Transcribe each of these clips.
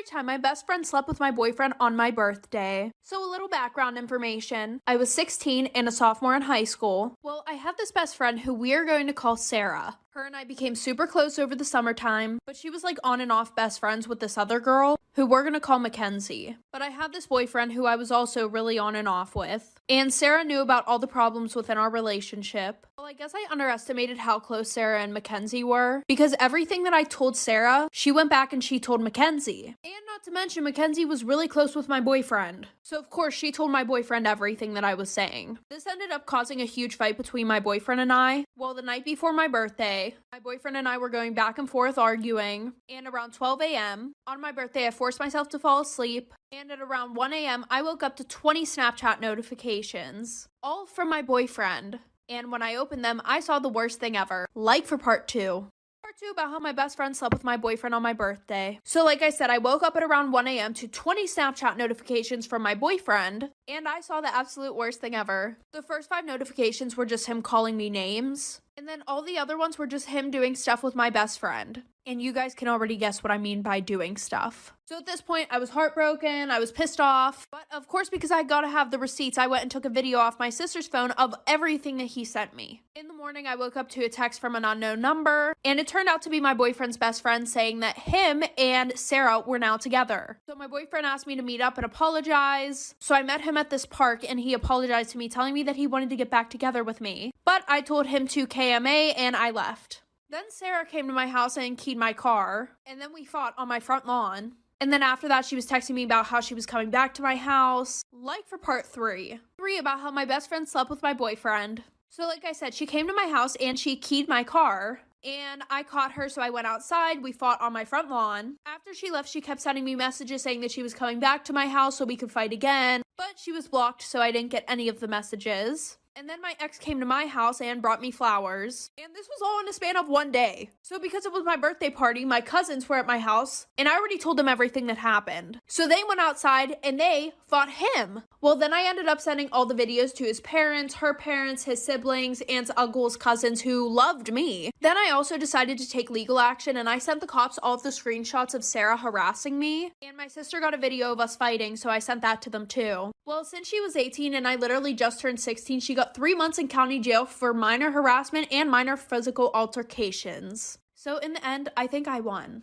Storytime, my best friend slept with my boyfriend on my birthday. So a little background information. I was 16 and a sophomore in high school. Well, I have this best friend who we are going to call Sarah. Her and I became super close over the summertime, but she was like on and off best friends with this other girl who we're gonna call Mackenzie. But I have this boyfriend who I was also really on and off with. And Sarah knew about all the problems within our relationship. Well, I guess I underestimated how close Sarah and Mackenzie were, because everything that I told Sarah, she went back and she told Mackenzie. And not to mention, Mackenzie was really close with my boyfriend. So of course, she told my boyfriend everything that I was saying. This ended up causing a huge fight between my boyfriend and I. Well, the night before my birthday, my boyfriend and I were going back and forth arguing, and around 12 a.m. on my birthday, I forced myself to fall asleep, and at around 1 a.m., I woke up to 20 Snapchat notifications, all from my boyfriend. And when I opened them, I saw the worst thing ever. Like for part 2. Part 2 about how my best friend slept with my boyfriend on my birthday. So like I said, I woke up at around 1 a.m. to 20 Snapchat notifications from my boyfriend, and I saw the absolute worst thing ever. The first 5 notifications were just him calling me names, and then all the other ones were just him doing stuff with my best friend. And you guys can already guess what I mean by doing stuff. So at this point, I was heartbroken, I was pissed off, but of course, because I gotta have the receipts, I went and took a video off my sister's phone of everything that he sent me. In the morning, I woke up to a text from an unknown number, and it turned out to be my boyfriend's best friend saying that him and Sarah were now together. So my boyfriend asked me to meet up and apologize. So I met him at this park, and he apologized to me, telling me that he wanted to get back together with me. But I told him to KMA, and I left. Then Sarah came to my house and keyed my car, and then we fought on my front lawn. And then after that, she was texting me about how she was coming back to my house. Like for part 3. 3 about how my best friend slept with my boyfriend. So like I said, she came to my house and she keyed my car. And I caught her, so I went outside. We fought on my front lawn. After she left, she kept sending me messages saying that she was coming back to my house so we could fight again. But she was blocked, so I didn't get any of the messages. And then my ex came to my house and brought me flowers. And this was all in a span of 1 day. So because it was my birthday party, my cousins were at my house, and I already told them everything that happened. So they went outside and they fought him. Well, then I ended up sending all the videos to his parents, her parents, his siblings, aunts, uncles, cousins who loved me. Then I also decided to take legal action, and I sent the cops all of the screenshots of Sarah harassing me. And my sister got a video of us fighting, so I sent that to them too. Well, since she was 18 and I literally just turned 16, she got 3 months in county jail for minor harassment and minor physical altercations. So in the end, I think I won.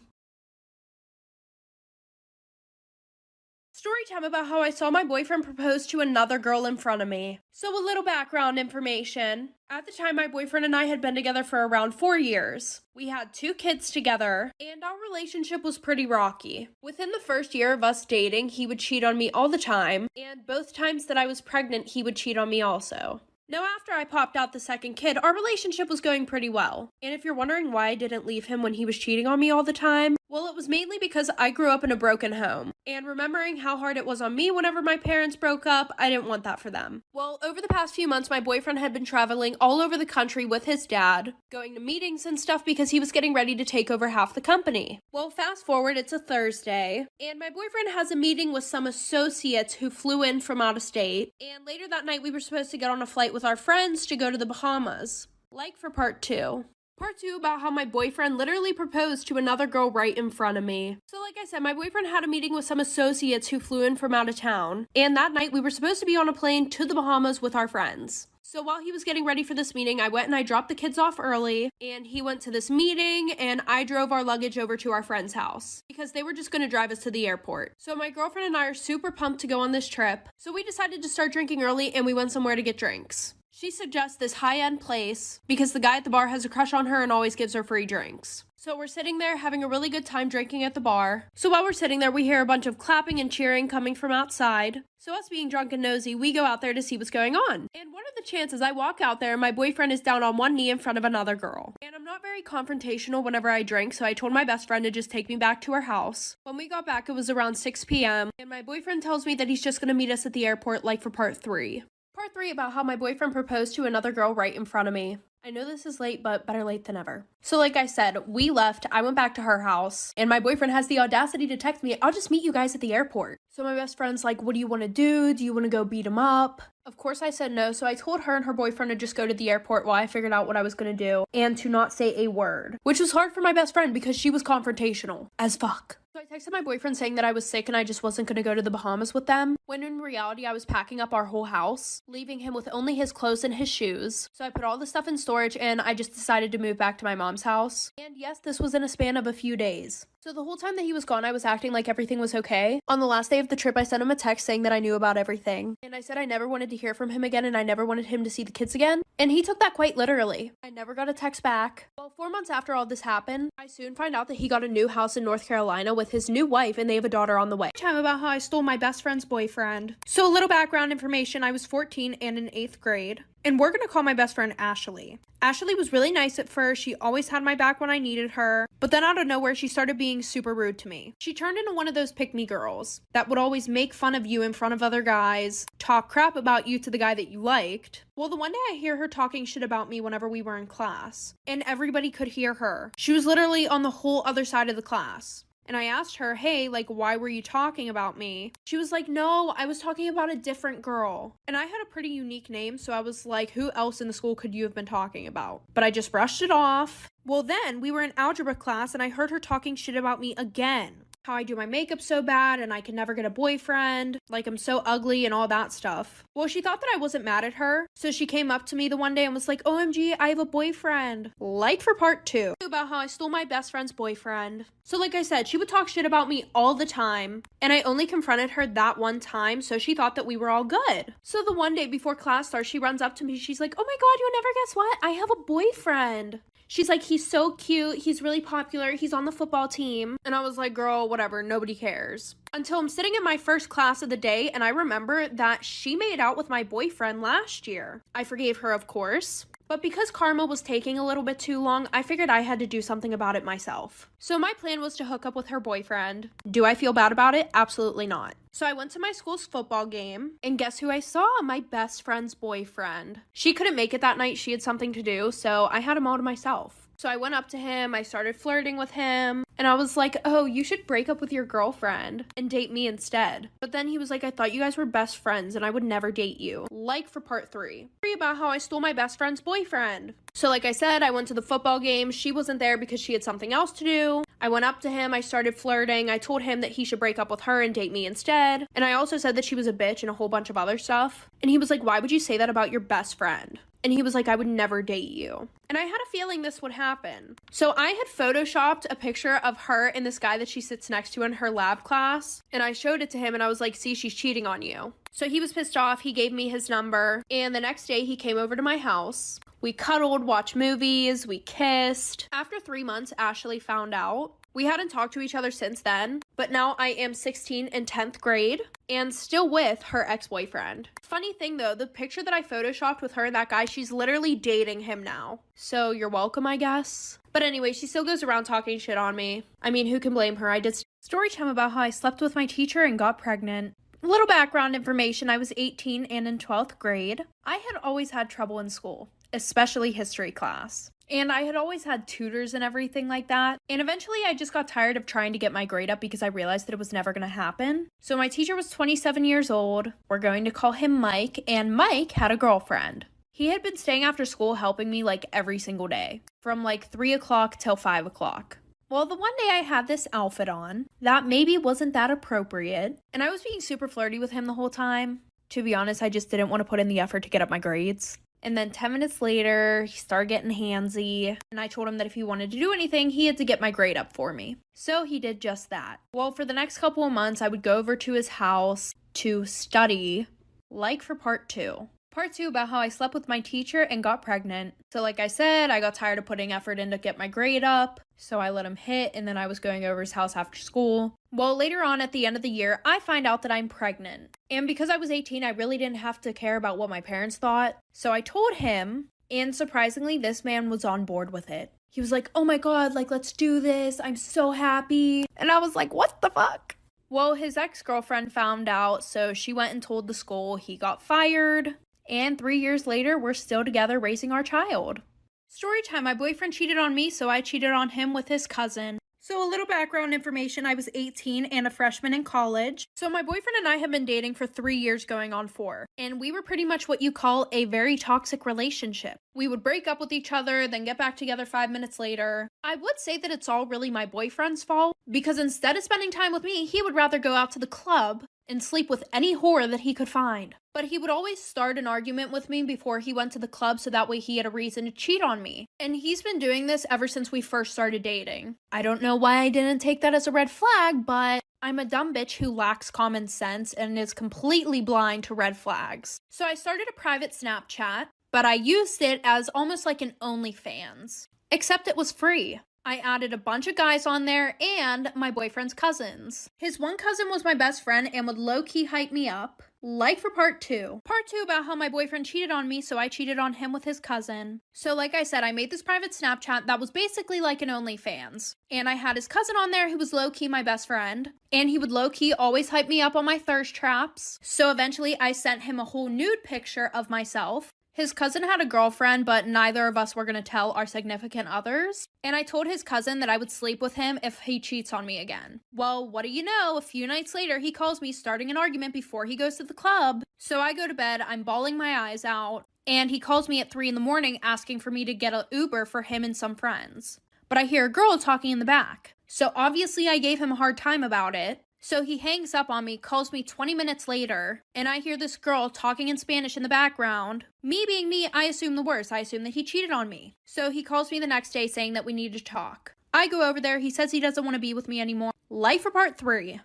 Story time about how I saw my boyfriend propose to another girl in front of me. So a little background information. At the time, my boyfriend and I had been together for around 4 years. We had 2 kids together, and our relationship was pretty rocky. Within the first year of us dating, he would cheat on me all the time, and both times that I was pregnant, he would cheat on me also. Now, after I popped out the second kid, our relationship was going pretty well. And if you're wondering why I didn't leave him when he was cheating on me all the time, well, it was mainly because I grew up in a broken home. And remembering how hard it was on me whenever my parents broke up, I didn't want that for them. Well, over the past few months, my boyfriend had been traveling all over the country with his dad, going to meetings and stuff because he was getting ready to take over half the company. Well, fast forward, it's a Thursday, and my boyfriend has a meeting with some associates who flew in from out of state. And later that night, we were supposed to get on a flight with our friends to go to the Bahamas. Like for part 2. Part 2 about how my boyfriend literally proposed to another girl right in front of me. So like I said, my boyfriend had a meeting with some associates who flew in from out of town. And that night we were supposed to be on a plane to the Bahamas with our friends. So while he was getting ready for this meeting, I went and I dropped the kids off early, and he went to this meeting, and I drove our luggage over to our friend's house because they were just going to drive us to the airport. So my girlfriend and I are super pumped to go on this trip. So we decided to start drinking early, and we went somewhere to get drinks. She suggests this high-end place because the guy at the bar has a crush on her and always gives her free drinks. So we're sitting there having a really good time drinking at the bar. So while we're sitting there, we hear a bunch of clapping and cheering coming from outside. So us being drunk and nosy, we go out there to see what's going on. And what are the chances I walk out there and my boyfriend is down on one knee in front of another girl? And I'm not very confrontational whenever I drink, so I told my best friend to just take me back to her house. When we got back, it was around 6 p.m. and my boyfriend tells me that he's just gonna meet us at the airport like for part 3. Part 3 about how my boyfriend proposed to another girl right in front of me. I know this is late, but better late than never. So like I said, we left, I went back to her house, and my boyfriend has the audacity to text me, "I'll just meet you guys at the airport." So my best friend's like, "What do you want to do? Do you want to go beat him up?" Of course I said no, so I told her and her boyfriend to just go to the airport while I figured out what I was going to do, and to not say a word. Which was hard for my best friend because she was confrontational as fuck. So I texted my boyfriend saying that I was sick and I just wasn't going to go to the Bahamas with them, when in reality I was packing up our whole house, leaving him with only his clothes and his shoes. So I put all the stuff in storage and I just decided to move back to my mom's house. And yes, this was in a span of a few days. So the whole time that he was gone, I was acting like everything was okay. On the last day of the trip, I sent him a text saying that I knew about everything. And I said I never wanted to hear from him again and I never wanted him to see the kids again. And he took that quite literally. I never got a text back. Well, 4 months after all this happened, I soon find out that he got a new house in North Carolina with his new wife and they have a daughter on the way. Time about how I stole my best friend's boyfriend. So a little background information, I was 14 and in 8th grade. And we're gonna call my best friend Ashley. Ashley was really nice at first. She always had my back when I needed her. But then out of nowhere, she started being super rude to me. She turned into one of those pick-me girls that would always make fun of you in front of other guys, talk crap about you to the guy that you liked. Well, the one day I hear her talking shit about me whenever we were in class. And everybody could hear her. She was literally on the whole other side of the class. And I asked her, hey, like, why were you talking about me? She was like, no, I was talking about a different girl. And I had a pretty unique name, so I was like, who else in the school could you have been talking about? But I just brushed it off. Well, then we were in algebra class and I heard her talking shit about me again. How I do my makeup so bad and I can never get a boyfriend, like I'm so ugly and all that stuff. Well, she thought that I wasn't mad at her, so she came up to me the one day and was like, OMG, I have a boyfriend. Like for part 2, about how I stole my best friend's boyfriend. So like I said, she would talk shit about me all the time, and I only confronted her that one time, so she thought that we were all good. So the one day before class starts, she runs up to me, she's like, oh my god, you'll never guess what? I have a boyfriend. She's like, he's so cute, he's really popular, he's on the football team. And I was like, girl, whatever, nobody cares. Until I'm sitting in my first class of the day and I remember that she made out with my boyfriend last year. I forgave her, of course. But because karma was taking a little bit too long, I figured I had to do something about it myself. So my plan was to hook up with her boyfriend. Do I feel bad about it? Absolutely not. So I went to my school's football game, and guess who I saw? My best friend's boyfriend. She couldn't make it that night, she had something to do, so I had him all to myself. So I went up to him, I started flirting with him, and I was like, oh, you should break up with your girlfriend and date me instead. But then he was like, I thought you guys were best friends and I would never date you. Like for part 3. About how I stole my best friend's boyfriend. So like I said, I went to the football game. She wasn't there because she had something else to do. I went up to him, I started flirting. I told him that he should break up with her and date me instead. And I also said that she was a bitch and a whole bunch of other stuff. And he was like, why would you say that about your best friend? And he was like, I would never date you. And I had a feeling this would happen. So I had photoshopped a picture of her and this guy that she sits next to in her lab class. And I showed it to him and I was like, see, she's cheating on you. So he was pissed off. He gave me his number. And the next day he came over to my house. We cuddled, watched movies, we kissed. After 3 months, Ashley found out. We hadn't talked to each other since then, but now I am 16 in 10th grade and still with her ex-boyfriend. Funny thing though, the picture that I photoshopped with her and that guy, she's literally dating him now. So you're welcome, I guess. But anyway, she still goes around talking shit on me. I mean, who can blame her? I did story time about how I slept with my teacher and got pregnant. A little background information, I was 18 and in 12th grade. I had always had trouble in school, especially history class. And I had always had tutors and everything like that. And eventually I just got tired of trying to get my grade up because I realized that it was never going to happen. So my teacher was 27 years old. We're going to call him Mike. And Mike had a girlfriend. He had been staying after school helping me like every single day. From like 3 o'clock till 5 o'clock. Well, the one day I had this outfit on that maybe wasn't that appropriate. And I was being super flirty with him the whole time. To be honest, I just didn't want to put in the effort to get up my grades. And then 10 minutes later, he started getting handsy. And I told him that if he wanted to do anything, he had to get my grade up for me. So he did just that. Well, for the next couple of months, I would go over to his house to study, like for part 2. Part 2 about how I slept with my teacher and got pregnant. So like I said, I got tired of putting effort in to get my grade up. So I let him hit and then I was going over his house after school. Well, later on at the end of the year, I find out that I'm pregnant. And because I was 18, I really didn't have to care about what my parents thought. So I told him, and surprisingly, this man was on board with it. He was like, oh my god, like, let's do this. I'm so happy. And I was like, what the fuck? Well, his ex-girlfriend found out, so she went and told the school. He got fired. And 3 years later, we're still together raising our child. Story time, my boyfriend cheated on me, so I cheated on him with his cousin. So a little background information, I was 18 and a freshman in college. So my boyfriend and I have been dating for 3 years going on 4. And we were pretty much what you call a very toxic relationship. We would break up with each other, then get back together 5 minutes later. I would say that it's all really my boyfriend's fault, because instead of spending time with me, he would rather go out to the club and sleep with any whore that he could find. But he would always start an argument with me before he went to the club so that way he had a reason to cheat on me. And he's been doing this ever since we first started dating. I don't know why I didn't take that as a red flag, but I'm a dumb bitch who lacks common sense and is completely blind to red flags. So I started a private Snapchat, but I used it as almost like an OnlyFans. Except it was free. I added a bunch of guys on there and my boyfriend's cousins. His one cousin was my best friend and would low-key hype me up. Like for part 2. Part 2 about how my boyfriend cheated on me, so I cheated on him with his cousin. So like I said, I made this private Snapchat that was basically like an OnlyFans. And I had his cousin on there who was low-key my best friend. And he would low-key always hype me up on my thirst traps. So eventually I sent him a whole nude picture of myself. His cousin had a girlfriend, but neither of us were going to tell our significant others. And I told his cousin that I would sleep with him if he cheats on me again. Well, what do you know? A few nights later, he calls me starting an argument before he goes to the club. So I go to bed, I'm bawling my eyes out, and he calls me at 3 in the morning asking for me to get an Uber for him and some friends. But I hear a girl talking in the back. So obviously I gave him a hard time about it. So he hangs up on me, calls me 20 minutes later, and I hear this girl talking in Spanish in the background. Me being me, I assume the worst. I assume that he cheated on me. So he calls me the next day saying that we need to talk. I go over there. He says he doesn't want to be with me anymore. Life for part 3.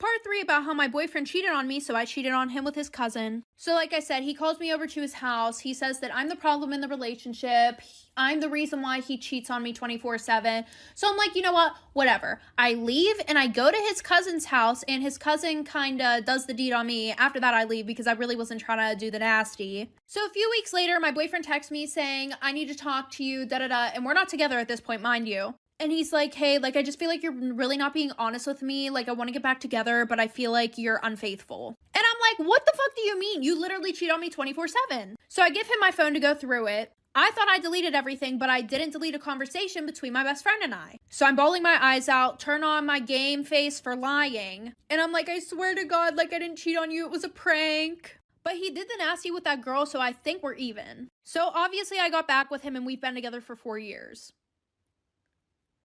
Part 3 about how my boyfriend cheated on me, so I cheated on him with his cousin. So like I said, he calls me over to his house. He says that I'm the problem in the relationship. I'm the reason why he cheats on me 24/7. So I'm like, you know what? Whatever. I leave and I go to his cousin's house, and his cousin kind of does the deed on me. After that, I leave because I really wasn't trying to do the nasty. So a few weeks later, my boyfriend texts me saying, I need to talk to you, da-da-da. And we're not together at this point, mind you. And he's like, hey, like, I just feel like you're really not being honest with me. Like, I want to get back together, but I feel like you're unfaithful. And I'm like, what the fuck do you mean? You literally cheat on me 24/7. So I give him my phone to go through it. I thought I deleted everything, but I didn't delete a conversation between my best friend and I. So I'm bawling my eyes out, turn on my game face for lying. And I'm like, I swear to God, like, I didn't cheat on you. It was a prank. But he did the nasty with that girl, so I think we're even. So obviously I got back with him and we've been together for 4 years.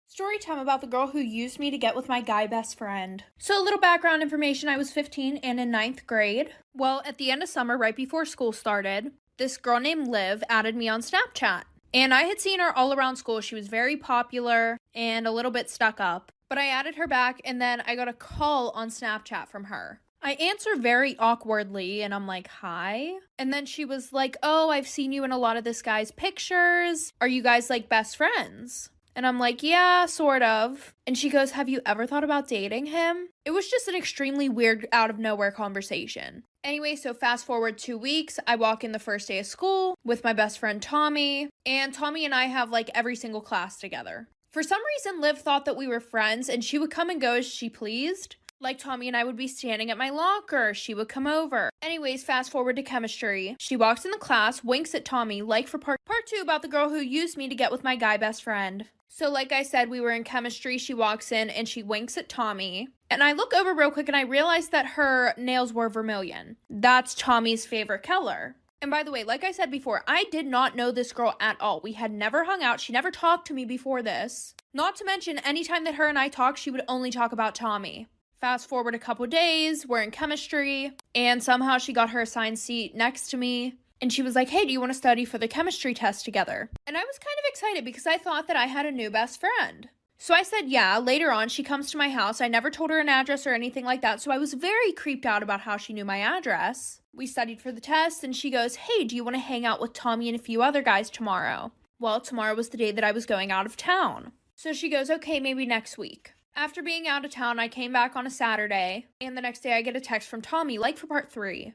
Story time about the girl who used me to get with my guy best friend. So a little background information, I was 15 and in 9th grade. Well, at the end of summer, right before school started, this girl named Liv added me on Snapchat. And I had seen her all around school. She was very popular and a little bit stuck up. But I added her back and then I got a call on Snapchat from her. I answer very awkwardly and I'm like, hi. And then she was like, oh, I've seen you in a lot of this guy's pictures. Are you guys like best friends? And I'm like, yeah, sort of. And she goes, have you ever thought about dating him? It was just an extremely weird, out of nowhere conversation. Anyway, so fast forward 2 weeks, I walk in the first day of school with my best friend Tommy. And Tommy and I have like every single class together. For some reason, Liv thought that we were friends and she would come and go as she pleased. Like Tommy and I would be standing at my locker. She would come over. Anyways, fast forward to chemistry. She walks in the class, winks at Tommy, like for part 2 about the girl who used me to get with my guy best friend. So like I said, we were in chemistry. She walks in and she winks at Tommy. And I look over real quick and I realize that her nails were vermilion. That's Tommy's favorite color. And by the way, like I said before, I did not know this girl at all. We had never hung out. She never talked to me before this. Not to mention, anytime that her and I talked, she would only talk about Tommy. Fast forward a couple days, we're in chemistry, and somehow she got her assigned seat next to me. And she was like, hey, do you want to study for the chemistry test together? And I was kind of excited because I thought that I had a new best friend. So I said, yeah. Later on, she comes to my house. I never told her an address or anything like that. So I was very creeped out about how she knew my address. We studied for the test and she goes, hey, do you want to hang out with Tommy and a few other guys tomorrow? Well, tomorrow was the day that I was going out of town. So she goes, okay, maybe next week. After being out of town, I came back on a Saturday. And the next day I get a text from Tommy, like for part 3.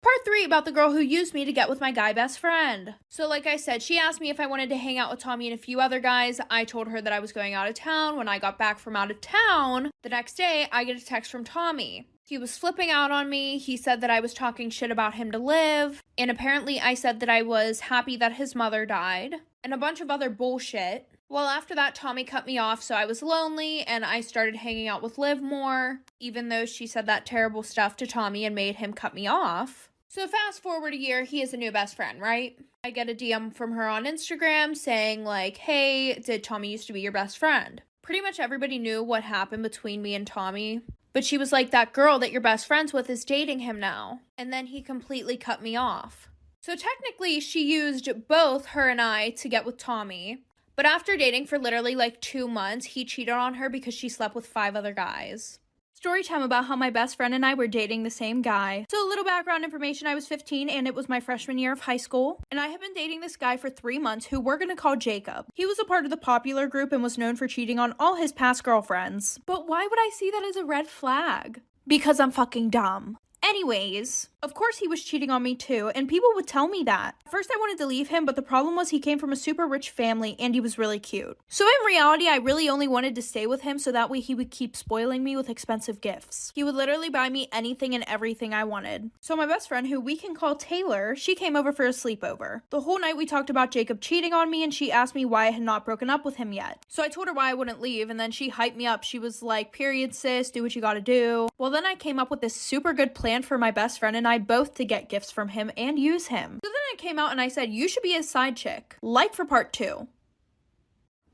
Part 3 about the girl who used me to get with my guy best friend. So like I said, she asked me if I wanted to hang out with Tommy and a few other guys. I told her that I was going out of town. When I got back from out of town, the next day, I get a text from Tommy. He was flipping out on me. He said that I was talking shit about him to Liv. And apparently I said that I was happy that his mother died. And a bunch of other bullshit. Well, after that, Tommy cut me off, so I was lonely, and I started hanging out with Liv more, even though she said that terrible stuff to Tommy and made him cut me off. So fast forward a year, he has a new best friend, right? I get a DM from her on Instagram saying like, hey, did Tommy used to be your best friend? Pretty much everybody knew what happened between me and Tommy, but she was like, that girl that you're best friends with is dating him now. And then he completely cut me off. So technically, she used both her and I to get with Tommy. But after dating for literally like 2 months, he cheated on her because she slept with 5 other guys. Story time about how my best friend and I were dating the same guy. So a little background information, I was 15 and it was my freshman year of high school. And I had been dating this guy for 3 months who we're gonna call Jacob. He was a part of the popular group and was known for cheating on all his past girlfriends. But why would I see that as a red flag? Because I'm fucking dumb. Anyways, of course he was cheating on me too, and people would tell me that. At first I wanted to leave him, but the problem was he came from a super rich family and he was really cute. So in reality, I really only wanted to stay with him so that way he would keep spoiling me with expensive gifts. He would literally buy me anything and everything I wanted. So my best friend, who we can call Taylor, she came over for a sleepover. The whole night we talked about Jacob cheating on me and she asked me why I had not broken up with him yet. So I told her why I wouldn't leave and then she hyped me up. She was like, period sis, do what you gotta do. Well then I came up with this super good plan for my best friend and I both to get gifts from him and use him. So then I came out and I said, you should be his side chick. Like for part 2.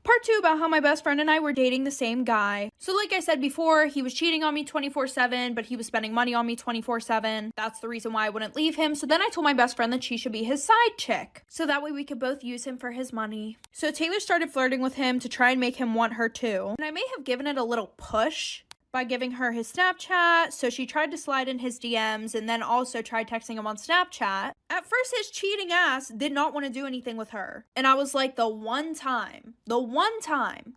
Part 2 about how my best friend and I were dating the same guy. So like I said before, he was cheating on me 24/7, but he was spending money on me 24/7. That's the reason why I wouldn't leave him. So then I told my best friend that she should be his side chick. So that way we could both use him for his money. So Taylor started flirting with him to try and make him want her too. And I may have given it a little push by giving her his Snapchat, so she tried to slide in his DMs and then also tried texting him on Snapchat. At first, his cheating ass did not want to do anything with her. And I was like, the one time.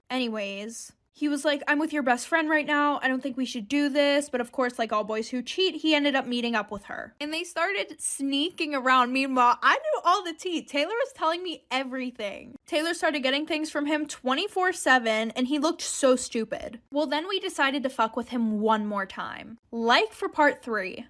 Anyways, he was like, I'm with your best friend right now. I don't think we should do this. But of course, like all boys who cheat, he ended up meeting up with her. And they started sneaking around. Meanwhile, I knew all the tea. Taylor was telling me everything. Taylor started getting things from him 24/7 and he looked so stupid. Well, then we decided to fuck with him one more time. Like for part 3.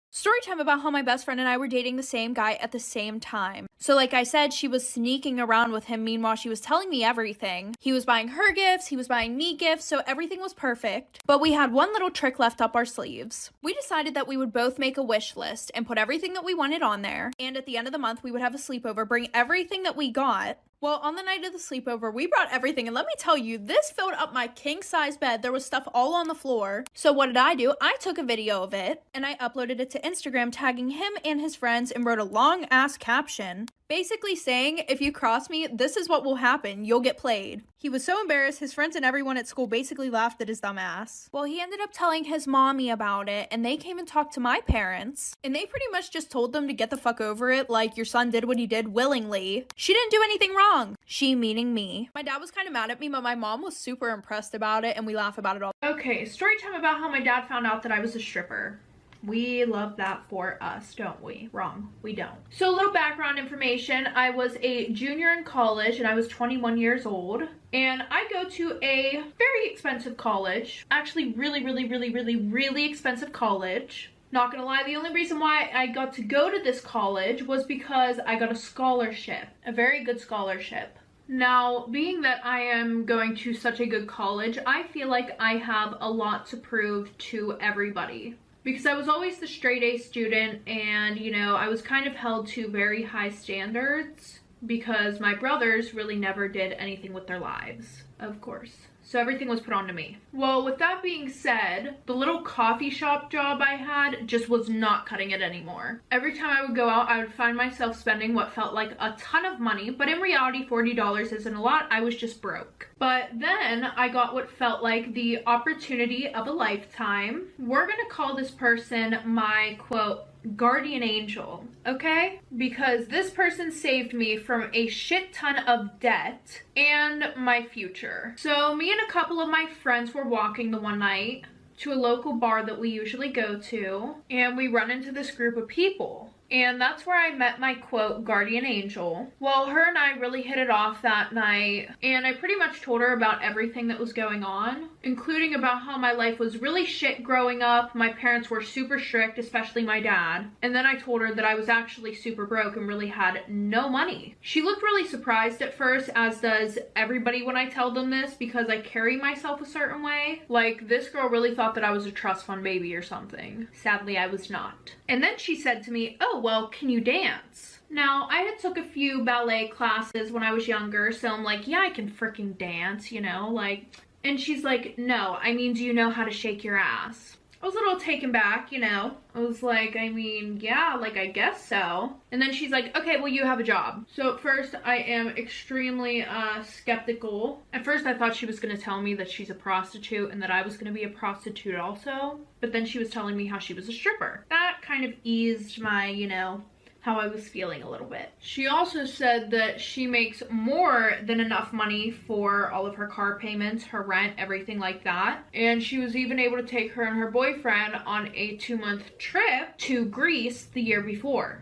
Story time about how my best friend and I were dating the same guy at the same time. So like I said, she was sneaking around with him. Meanwhile, she was telling me everything. He was buying her gifts, he was buying me gifts, so everything was perfect. But we had one little trick left up our sleeves. We decided that we would both make a wish list and put everything that we wanted on there. And at the end of the month, we would have a sleepover, bring everything that we got. Well, on the night of the sleepover, we brought everything, and let me tell you, this filled up my king-size bed. There was stuff all on the floor. So what did I do? I took a video of it, and I uploaded it to Instagram, tagging him and his friends, and wrote a long-ass caption, basically saying, if you cross me, this is what will happen. You'll get played. He was so embarrassed, his friends and everyone at school basically laughed at his dumb ass. Well, he ended up telling his mommy about it, and they came and talked to my parents, and they pretty much just told them to get the fuck over it, like, your son did what he did willingly. She didn't do anything wrong. She meaning me. My dad was kind of mad at me, but my mom was super impressed about it, and we laugh about it all. Okay, story time about how my dad found out that I was a stripper. We love that for us, don't we? Wrong, we don't. So a little background information. I was a junior in college and I was 21 years old. And I go to a very expensive college. Actually, really expensive college. Not gonna lie, the only reason why I got to go to this college was because I got a scholarship. A very good scholarship. Now, being that I am going to such a good college, I feel like I have a lot to prove to everybody. Because I was always the straight A student and, you know, I was kind of held to very high standards because my brothers really never did anything with their lives, of course. So everything was put on to me. Well, with that being said, the little coffee shop job I had just was not cutting it anymore. Every time I would go out, I would find myself spending what felt like a ton of money, but in reality, $40 isn't a lot. I was just broke. But then I got what felt like the opportunity of a lifetime. We're gonna call this person my, quote, guardian angel, okay? Because this person saved me from a shit ton of debt and my future. So me and a couple of my friends were walking the one night to a local bar that we usually go to, and we run into this group of people. And that's where I met my quote guardian angel. Well, her and I really hit it off that night, and I pretty much told her about everything that was going on, including about how my life was really shit growing up. My parents were super strict, especially my dad. And then I told her that I was actually super broke and really had no money. She looked really surprised at first, as does everybody when I tell them this, because I carry myself a certain way. Like, this girl really thought that I was a trust fund baby or something. Sadly, I was not. And then she said to me, "Oh, well, can you dance?" Now, I had took a few ballet classes when I was younger, so I'm like, yeah, I can freaking dance, you know, like, and she's like, "No, I mean, do you know how to shake your ass?" I was a little taken back, you know. I was like, I mean, yeah, like, I guess so. And then she's like, "Okay, well, you have a job." So at first, I am extremely skeptical. At first, I thought she was going to tell me that she's a prostitute and that I was going to be a prostitute also. But then she was telling me how she was a stripper. That kind of eased my, you know, how I was feeling a little bit. She also said that she makes more than enough money for all of her car payments, her rent, everything like that. And she was even able to take her and her boyfriend on a 2-month trip to Greece the year before.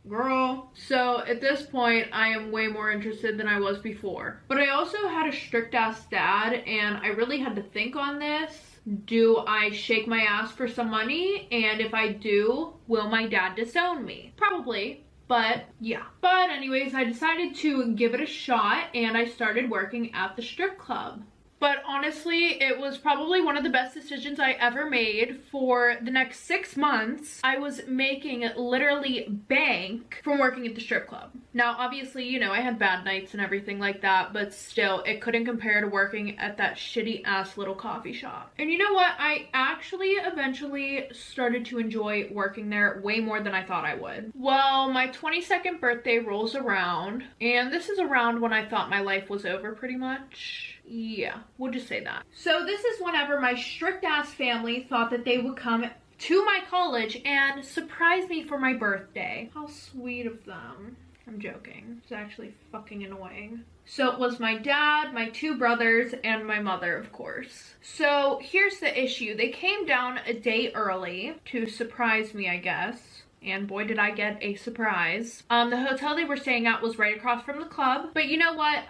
Girl. So at this point, I am way more interested than I was before. But I also had a strict ass dad, and I really had to think on this. Do I shake my ass for some money? And if I do, will my dad disown me? Probably, but yeah. But anyways, I decided to give it a shot, and I started working at the strip club. But honestly, it was probably one of the best decisions I ever made. For the next 6 months, I was making literally bank from working at the strip club. Now, obviously, you know, I had bad nights and everything like that, but still, it couldn't compare to working at that shitty ass little coffee shop. And you know what? I actually eventually started to enjoy working there way more than I thought I would. Well, my 22nd birthday rolls around, and this is around when I thought my life was over pretty much. Yeah, we'll just say that. So this is whenever my strict ass family thought that they would come to my college and surprise me for my birthday. How sweet of them. I'm joking. It's actually fucking annoying. So it was my dad, my 2 brothers, and my mother, of course. So here's the issue. They came down a day early to surprise me, I guess. And boy, did I get a surprise. The hotel they were staying at was right across from the club. But you know what?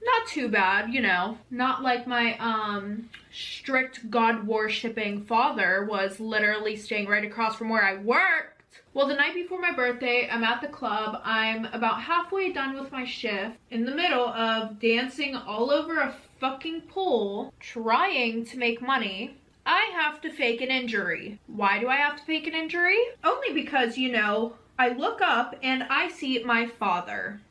Not too bad, you know. Not like my strict God worshipping father was literally staying right across from where I worked. Well, the night before my birthday, I'm at the club. I'm about halfway done with my shift, in the middle of dancing all over a fucking pool, trying to make money. I have to fake an injury. Why do I have to fake an injury? Only because, you know, I look up and I see my father.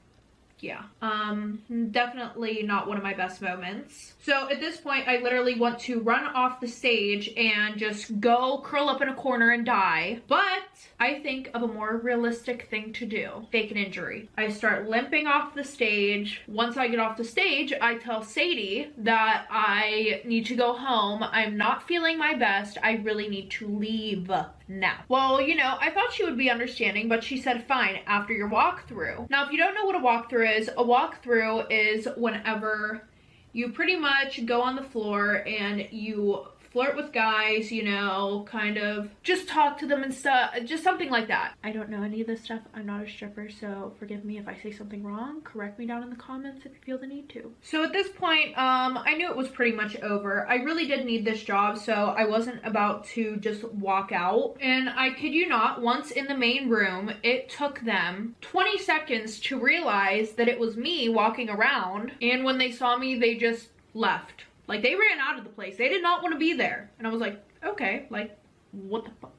Yeah, definitely not one of my best moments. So at this point, I literally want to run off the stage and just go curl up in a corner and die. But I think of a more realistic thing to do. Fake an injury. I start limping off the stage. Once I get off the stage, I tell Sadie that I need to go home. I'm not feeling my best. I really need to leave now. Well, you know, I thought she would be understanding, but she said, fine, after your walkthrough. Now, if you don't know what a walkthrough is whenever you pretty much go on the floor and you flirt with guys, you know, kind of just talk to them and stuff, just something like that. I don't know any of this stuff. I'm not a stripper, so forgive me if I say something wrong. Correct me down in the comments if you feel the need to. So at this point, I knew it was pretty much over. I really did need this job, so I wasn't about to just walk out. And I kid you not, once in the main room, it took them 20 seconds to realize that it was me walking around. And when they saw me, they just left. Like, they ran out of the place. They did not want to be there. And I was like, okay, like, what the fuck?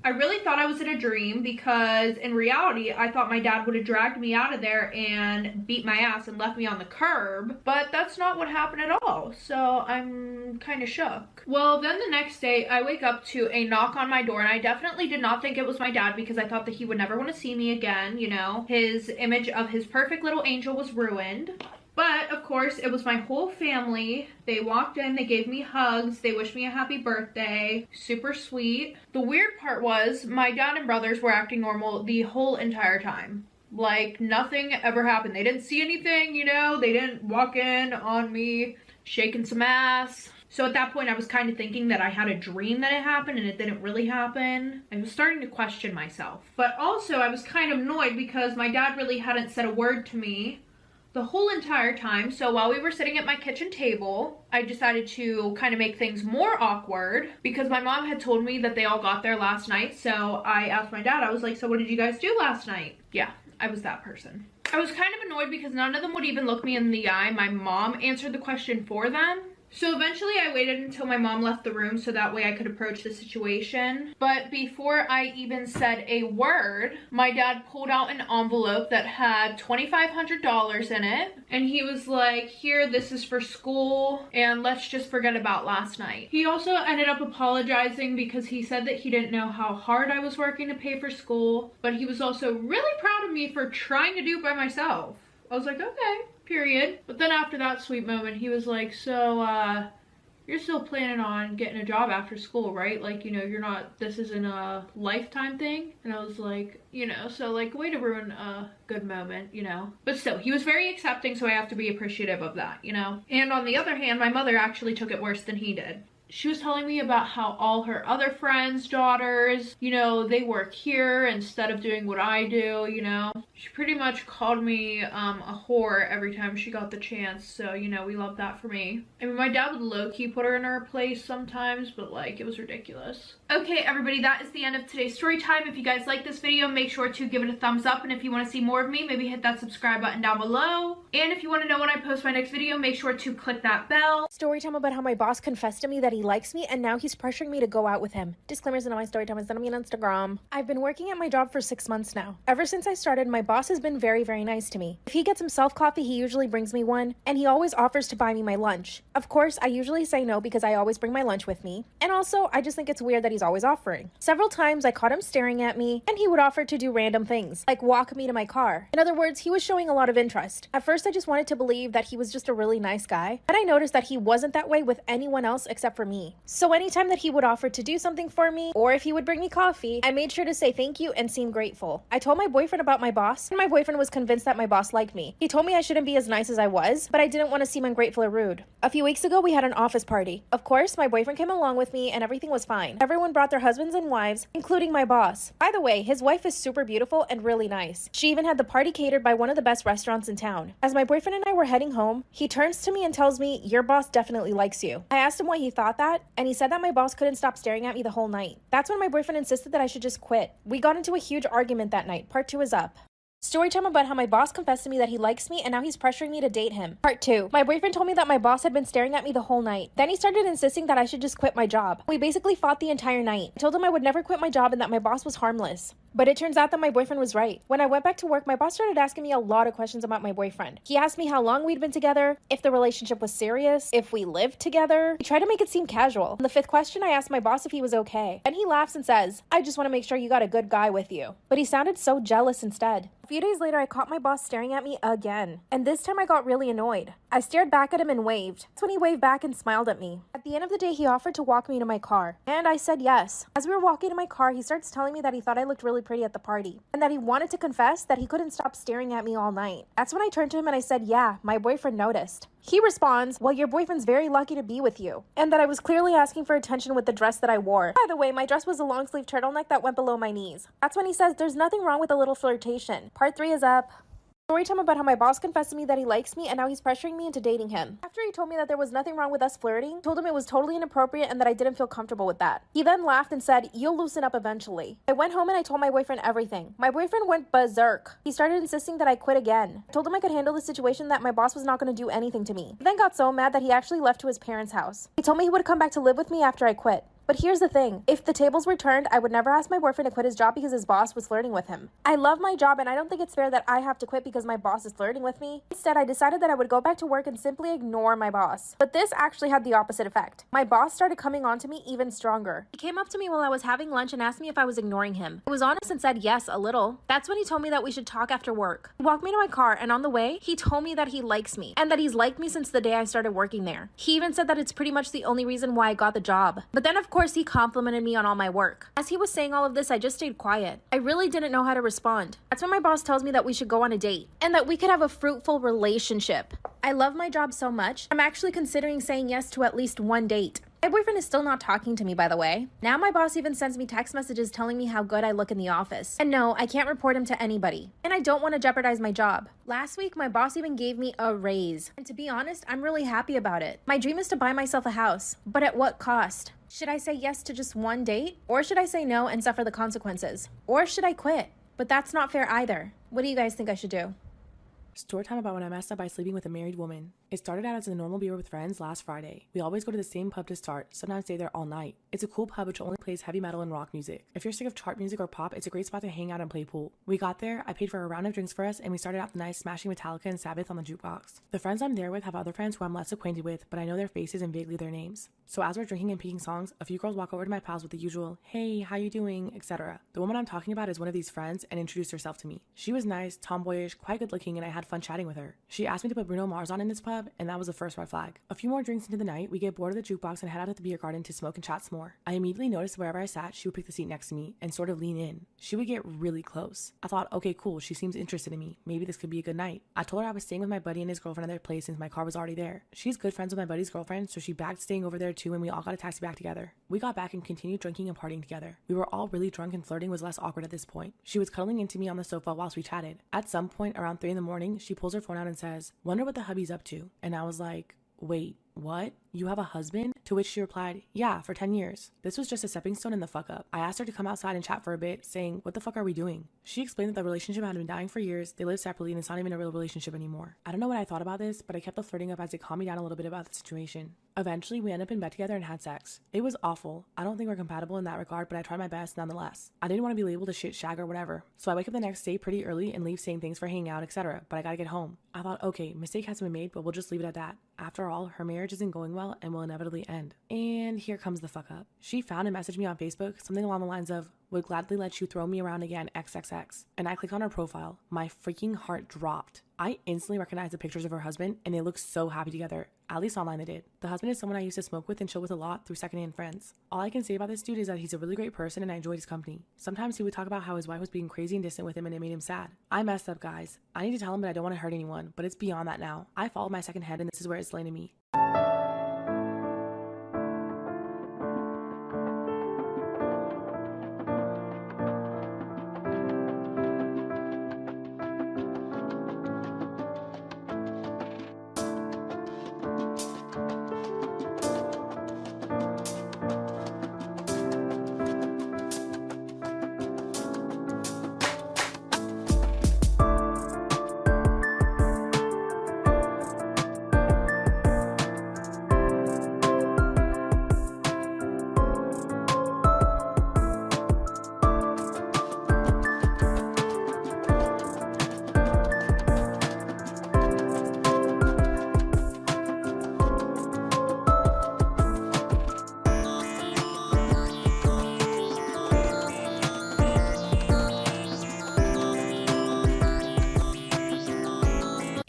I really thought I was in a dream, because in reality, I thought my dad would have dragged me out of there and beat my ass and left me on the curb. But that's not what happened at all. So I'm kind of shook. Well, then the next day, I wake up to a knock on my door, and I definitely did not think it was my dad, because I thought that he would never want to see me again. You know, his image of his perfect little angel was ruined. But, of course, it was my whole family. They walked in, they gave me hugs, they wished me a happy birthday. Super sweet. The weird part was, my dad and brothers were acting normal the whole entire time. Like, nothing ever happened. They didn't see anything, you know? They didn't walk in on me shaking some ass. So at that point I was kind of thinking that I had a dream that it happened and it didn't really happen. I was starting to question myself. But also I was kind of annoyed because my dad really hadn't said a word to me the whole entire time. So while we were sitting at my kitchen table, I decided to kind of make things more awkward because my mom had told me that they all got there last night. So I asked my dad, I was like, so what did you guys do last night? Yeah, I was that person. I was kind of annoyed because none of them would even look me in the eye. My mom answered the question for them. So eventually I waited until my mom left the room so that way I could approach the situation. But before I even said a word, my dad pulled out an envelope that had $2,500 in it. And he was like, here, this is for school and let's just forget about last night. He also ended up apologizing because he said that he didn't know how hard I was working to pay for school. But he was also really proud of me for trying to do it by myself. I was like, okay. Period. But then after that sweet moment, he was like, so, you're still planning on getting a job after school, right? Like, you know, you're not, this isn't a lifetime thing. And I was like, you know, so like, way to ruin a good moment, you know. But still, he was very accepting, so I have to be appreciative of that, you know. And on the other hand, my mother actually took it worse than he did. She was telling me about how all her other friends' daughters, you know, they work here instead of doing what I do, you know. She pretty much called me a whore every time she got the chance, so, you know, we love that for me. I mean, my dad would low-key put her in her place sometimes, but, like, it was ridiculous. Okay, everybody, that is the end of today's story time. If you guys like this video, make sure to give it a thumbs up, and if you want to see more of me, maybe hit that subscribe button down below. And if you want to know when I post my next video, make sure to click that bell. Story time about how my boss confessed to me that he likes me and now he's pressuring me to go out with him. Disclaimers in my story time, send me on Instagram. I've been working at my job for 6 months now. Ever since I started, my boss has been very, very nice to me. If he gets himself coffee, he usually brings me one, and he always offers to buy me my lunch. Of course, I usually say no because I always bring my lunch with me. And also, I just think it's weird that he's always offering. Several times I caught him staring at me, and he would offer to do random things, like walk me to my car. In other words, he was showing a lot of interest. At first, I just wanted to believe that he was just a really nice guy, but I noticed that he wasn't that way with anyone else except for me. So anytime that he would offer to do something for me, or if he would bring me coffee, I made sure to say thank you and seem grateful. I told my boyfriend about my boss, and my boyfriend was convinced that my boss liked me. He told me I shouldn't be as nice as I was, but I didn't want to seem ungrateful or rude. A few weeks ago, we had an office party. Of course, my boyfriend came along with me and everything was fine. Everyone brought their husbands and wives, including my boss. By the way, his wife is super beautiful and really nice. She even had the party catered by one of the best restaurants in town. As my boyfriend and I were heading home, he turns to me and tells me, "Your boss definitely likes you." I asked him why he thought that, and he said that my boss couldn't stop staring at me the whole night. That's when my boyfriend insisted that I should just quit. We got into a huge argument that night. Part 2 is up. Story time about how my boss confessed to me that he likes me and now he's pressuring me to date him. Part 2. My boyfriend told me that my boss had been staring at me the whole night. Then he started insisting that I should just quit my job. We basically fought the entire night. I told him I would never quit my job and that my boss was harmless. But it turns out that my boyfriend was right. When I went back to work, my boss started asking me a lot of questions about my boyfriend. He asked me how long we'd been together, if the relationship was serious, if we lived together. He tried to make it seem casual. On the 5th question, I asked my boss if he was okay. And he laughs and says, "I just want to make sure you got a good guy with you." But he sounded so jealous instead. A few days later, I caught my boss staring at me again. And this time I got really annoyed. I stared back at him and waved. That's when he waved back and smiled at me. At the end of the day, he offered to walk me to my car. And I said yes. As we were walking to my car, he starts telling me that he thought I looked really pretty at the party. And that he wanted to confess that he couldn't stop staring at me all night. That's when I turned to him and I said, "Yeah, my boyfriend noticed." He responds, "Well, your boyfriend's very lucky to be with you." And that I was clearly asking for attention with the dress that I wore. By the way, my dress was a long sleeve turtleneck that went below my knees. That's when he says there's nothing wrong with a little flirtation. Part 3 is up. Story time about how my boss confessed to me that he likes me and now he's pressuring me into dating him. After he told me that there was nothing wrong with us flirting, I told him it was totally inappropriate and that I didn't feel comfortable with that. He then laughed and said, "You'll loosen up eventually." I went home and I told my boyfriend everything. My boyfriend went berserk. He started insisting that I quit again. I told him I could handle the situation, that my boss was not going to do anything to me. He then got so mad that he actually left to his parents' house. He told me he would come back to live with me after I quit. But here's the thing, if the tables were turned, I would never ask my boyfriend to quit his job because his boss was flirting with him. I love my job and I don't think it's fair that I have to quit because my boss is flirting with me. Instead, I decided that I would go back to work and simply ignore my boss. But this actually had the opposite effect. My boss started coming on to me even stronger. He came up to me while I was having lunch and asked me if I was ignoring him. I was honest and said yes, a little. That's when he told me that we should talk after work. He walked me to my car and on the way, he told me that he likes me and that he's liked me since the day I started working there. He even said that it's pretty much the only reason why I got the job. But then of course, course, he complimented me on all my work. As he was saying all of this, I just stayed quiet. I really didn't know how to respond. That's when my boss tells me that we should go on a date and that we could have a fruitful relationship. I love my job so much, I'm actually considering saying yes to at least one date. My boyfriend is still not talking to me, by the way. Now my boss even sends me text messages telling me how good I look in the office. And no, I can't report him to anybody. And I don't want to jeopardize my job. Last week, my boss even gave me a raise. And to be honest, I'm really happy about it. My dream is to buy myself a house. But at what cost? Should I say yes to just one date? Or should I say no and suffer the consequences? Or should I quit? But that's not fair either. What do you guys think I should do? Storytime about when I messed up by sleeping with a married woman. It started out as a normal beer with friends last Friday. We always go to the same pub to start, sometimes stay there all night. It's a cool pub which only plays heavy metal and rock music. If you're sick of chart music or pop, it's a great spot to hang out and play pool. We got there, I paid for a round of drinks for us, and we started out the night smashing Metallica and Sabbath on the jukebox. The friends I'm there with have other friends who I'm less acquainted with, but I know their faces and vaguely their names. So as we're drinking and picking songs, a few girls walk over to my pals with the usual, "Hey, how you doing?" etc. The woman I'm talking about is one of these friends and introduced herself to me. She was nice, tomboyish, quite good looking, and I had fun chatting with her. She asked me to put Bruno Mars on in this pub, and that was the first red flag. A few more drinks into the night, we get bored of the jukebox and head out at the beer garden to smoke and chat some more. I immediately noticed wherever I sat, she would pick the seat next to me and sort of lean in. She would get really close. I thought, okay, cool, she seems interested in me. Maybe this could be a good night. I told her I was staying with my buddy and his girlfriend at their place since my car was already there. She's good friends with my buddy's girlfriend, so she bagged staying over there too, and we all got a taxi back together. We got back and continued drinking and partying together. We were all really drunk and flirting was less awkward at this point. She was cuddling into me on the sofa whilst we chatted. At some point around 3 a.m, she pulls her phone out and says, "Wonder what the hubby's up to." And I was like, wait, what? You have a husband? To which she replied, "Yeah, for 10 years. This was just a stepping stone in the fuck up. I asked her to come outside and chat for a bit, saying, "What the fuck are we doing?" She explained that the relationship had been dying for years, they live separately, and it's not even a real relationship anymore. I don't know what I thought about this, but I kept the flirting up as it calmed me down a little bit about the situation. Eventually, we ended up in bed together and had sex. It was awful. I don't think we're compatible in that regard, but I tried my best nonetheless. I didn't want to be labeled a shit shag or whatever, so I wake up the next day pretty early and leave saying thanks for hanging out, etc., but I gotta get home. I thought, okay, mistake has been made, but we'll just leave it at that. After all, her marriage isn't going well and will inevitably end. And here comes the fuck up. She found and messaged me on Facebook something along the lines of, "Would gladly let you throw me around again, XXX. And I clicked on her profile. My freaking heart dropped. I instantly recognized the pictures of her husband, and they looked so happy together. At least online they did. The husband is someone I used to smoke with and chill with a lot through secondhand friends. All I can say about this dude is that he's a really great person and I enjoyed his company. Sometimes he would talk about how his wife was being crazy and distant with him and it made him sad. I messed up, guys. I need to tell him that I don't want to hurt anyone, but it's beyond that now. I followed my second head and this is where it's landed me.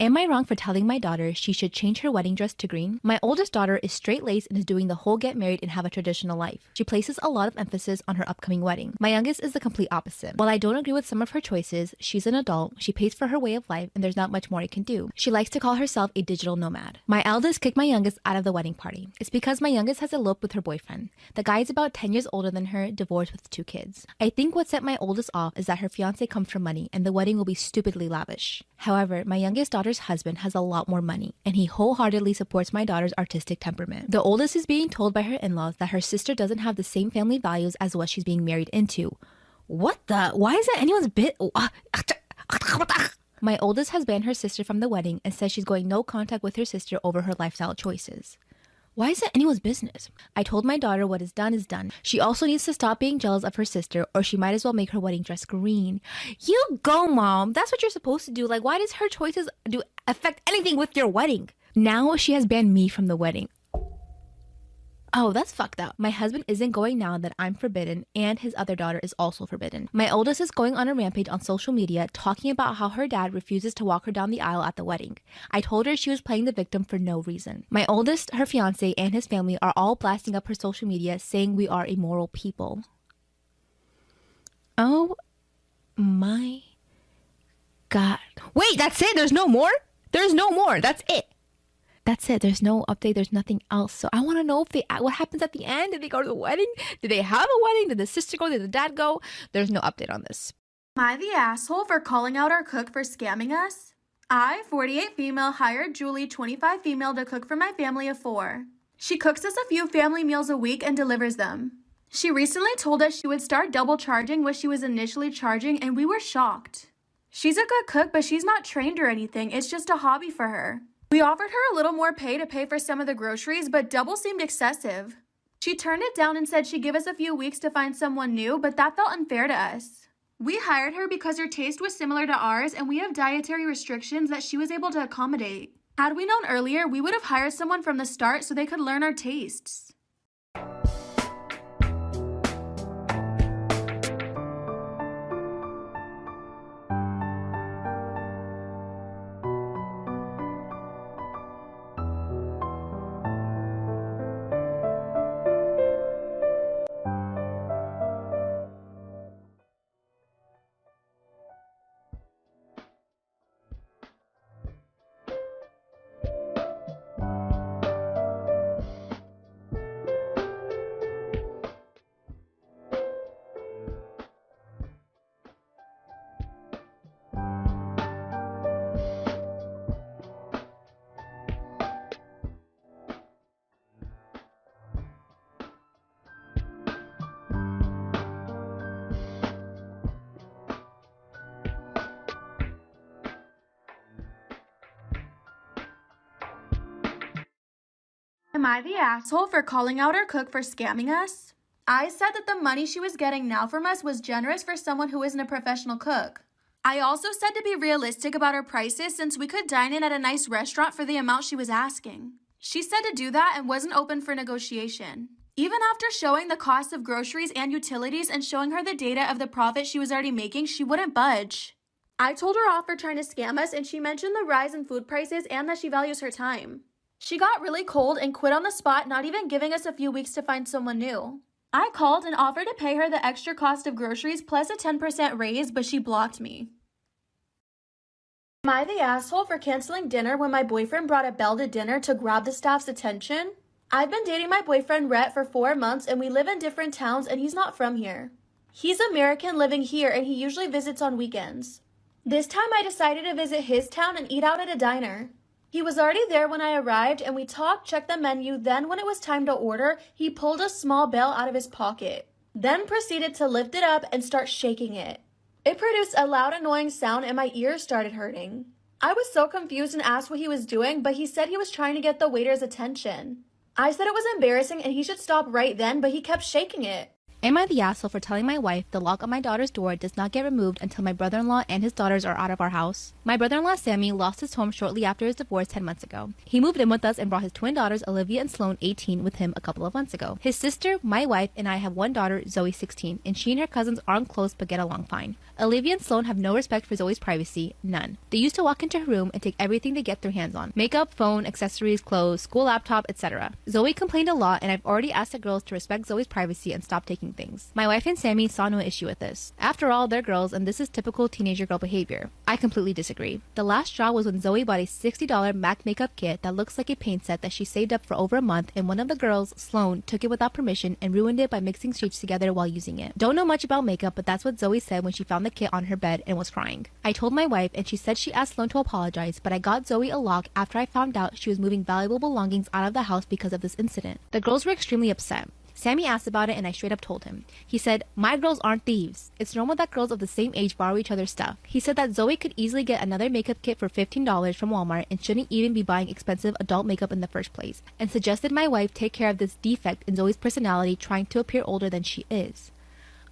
Am I wrong for telling my daughter she should change her wedding dress to green? My oldest daughter is straight-laced and is doing the whole get married and have a traditional life. She places a lot of emphasis on her upcoming wedding. My youngest is the complete opposite. While I don't agree with some of her choices, she's an adult, she pays for her way of life, and there's not much more I can do. She likes to call herself a digital nomad. My eldest kicked my youngest out of the wedding party. It's because my youngest has eloped with her boyfriend. The guy is about 10 years older than her, divorced with 2 kids. I think what set my oldest off is that her fiance comes from money and the wedding will be stupidly lavish. However, my youngest daughter's husband has a lot more money, and he wholeheartedly supports my daughter's artistic temperament. The oldest is being told by her in-laws that her sister doesn't have the same family values as what she's being married into. What the? Why is that anyone's bit? My oldest has banned her sister from the wedding and says she's going no contact with her sister over her lifestyle choices. Why is that anyone's business? I told my daughter what is done is done. She also needs to stop being jealous of her sister, or she might as well make her wedding dress green. You go, Mom. That's what you're supposed to do. Like, why does her choices affect anything with your wedding? Now she has banned me from the wedding. Oh, that's fucked up. My husband isn't going now that I'm forbidden, and his other daughter is also forbidden. My oldest is going on a rampage on social media talking about how her dad refuses to walk her down the aisle at the wedding. I told her she was playing the victim for no reason. My oldest, her fiance, and his family are all blasting up her social media saying we are immoral people. Oh my God. Wait, that's it? There's no more? There's no more. That's it. That's it. There's no update. There's nothing else. So I want to know what happens at the end. Did they go to the wedding? Did they have a wedding? Did the sister go? Did the dad go? There's no update on this. Am I the asshole for calling out our cook for scamming us? I, 48 female, hired Julie, 25 female, to cook for my family of 4. She cooks us a few family meals a week and delivers them. She recently told us she would start double charging what she was initially charging, and we were shocked. She's a good cook, but she's not trained or anything. It's just a hobby for her. We offered her a little more pay to pay for some of the groceries, but double seemed excessive. She turned it down and said she'd give us a few weeks to find someone new, but that felt unfair to us. We hired her because her taste was similar to ours, and we have dietary restrictions that she was able to accommodate. Had we known earlier, we would have hired someone from the start so they could learn our tastes. Am I the asshole for calling out our cook for scamming us? I said that the money she was getting now from us was generous for someone who isn't a professional cook. I also said to be realistic about her prices since we could dine in at a nice restaurant for the amount she was asking. She said to do that and wasn't open for negotiation. Even after showing the cost of groceries and utilities and showing her the data of the profit she was already making, she wouldn't budge. I told her off for trying to scam us, and she mentioned the rise in food prices and that she values her time. She got really cold and quit on the spot, not even giving us a few weeks to find someone new. I called and offered to pay her the extra cost of groceries plus a 10% raise, but she blocked me. Am I the asshole for canceling dinner when my boyfriend brought a belle to dinner to grab the staff's attention? I've been dating my boyfriend Rhett for 4 months, and we live in different towns, and he's not from here. He's American living here, and he usually visits on weekends. This time I decided to visit his town and eat out at a diner. He was already there when I arrived, and we talked, checked the menu. Then when it was time to order, he pulled a small bell out of his pocket, then proceeded to lift it up and start shaking it. It produced a loud, annoying sound, and my ears started hurting. I was so confused and asked what he was doing, but he said he was trying to get the waiter's attention. I said it was embarrassing and he should stop right then, but he kept shaking it. Am I the asshole for telling my wife the lock on my daughter's door does not get removed until my brother-in-law and his daughters are out of our house? My brother-in-law Sammy lost his home shortly after his divorce 10 months ago. He moved in with us and brought his twin daughters Olivia and Sloane, 18, with him a couple of months ago. His sister, my wife, and I have one daughter, Zoe, 16, and she and her cousins aren't close but get along fine. Olivia and Sloane have no respect for Zoe's privacy, none. They used to walk into her room and take everything they get their hands on. Makeup, phone, accessories, clothes, school laptop, etc. Zoe complained a lot, and I've already asked the girls to respect Zoe's privacy and stop taking things. My wife and Sammy saw no issue with this. After all, they're girls, and this is typical teenager girl behavior. I completely disagree. The last straw was when Zoe bought a $60 MAC makeup kit that looks like a paint set that she saved up for over a month, and one of the girls, Sloane, took it without permission and ruined it by mixing shades together while using it. Don't know much about makeup, but that's what Zoe said when she found the kit on her bed and was crying. I told my wife, and she said she asked Sloane to apologize, but I got Zoe a lock after I found out she was moving valuable belongings out of the house because of this incident. The girls were extremely upset. Sammy asked about it, and I straight up told him. He said, "My girls aren't thieves. It's normal that girls of the same age borrow each other's stuff." He said that Zoe could easily get another makeup kit for $15 from Walmart and shouldn't even be buying expensive adult makeup in the first place, and suggested my wife take care of this defect in Zoe's personality, trying to appear older than she is.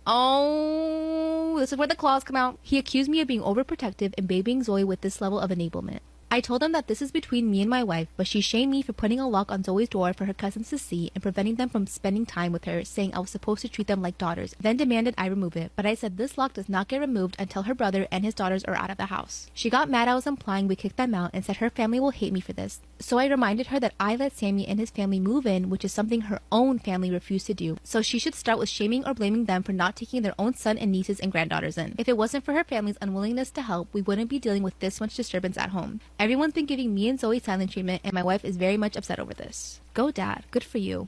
Oh, this is where the claws come out. He accused me of being overprotective and babying Zoe with this level of enablement. I told them that this is between me and my wife, but she shamed me for putting a lock on Zoe's door for her cousins to see and preventing them from spending time with her, saying I was supposed to treat them like daughters, then demanded I remove it. But I said this lock does not get removed until her brother and his daughters are out of the house. She got mad I was implying we kicked them out and said her family will hate me for this. So I reminded her that I let Sammy and his family move in, which is something her own family refused to do. So she should start with shaming or blaming them for not taking their own son and nieces and granddaughters in. If it wasn't for her family's unwillingness to help, we wouldn't be dealing with this much disturbance at home. Everyone's been giving me and Zoe silent treatment, and my wife is very much upset over this. Go dad, good for you.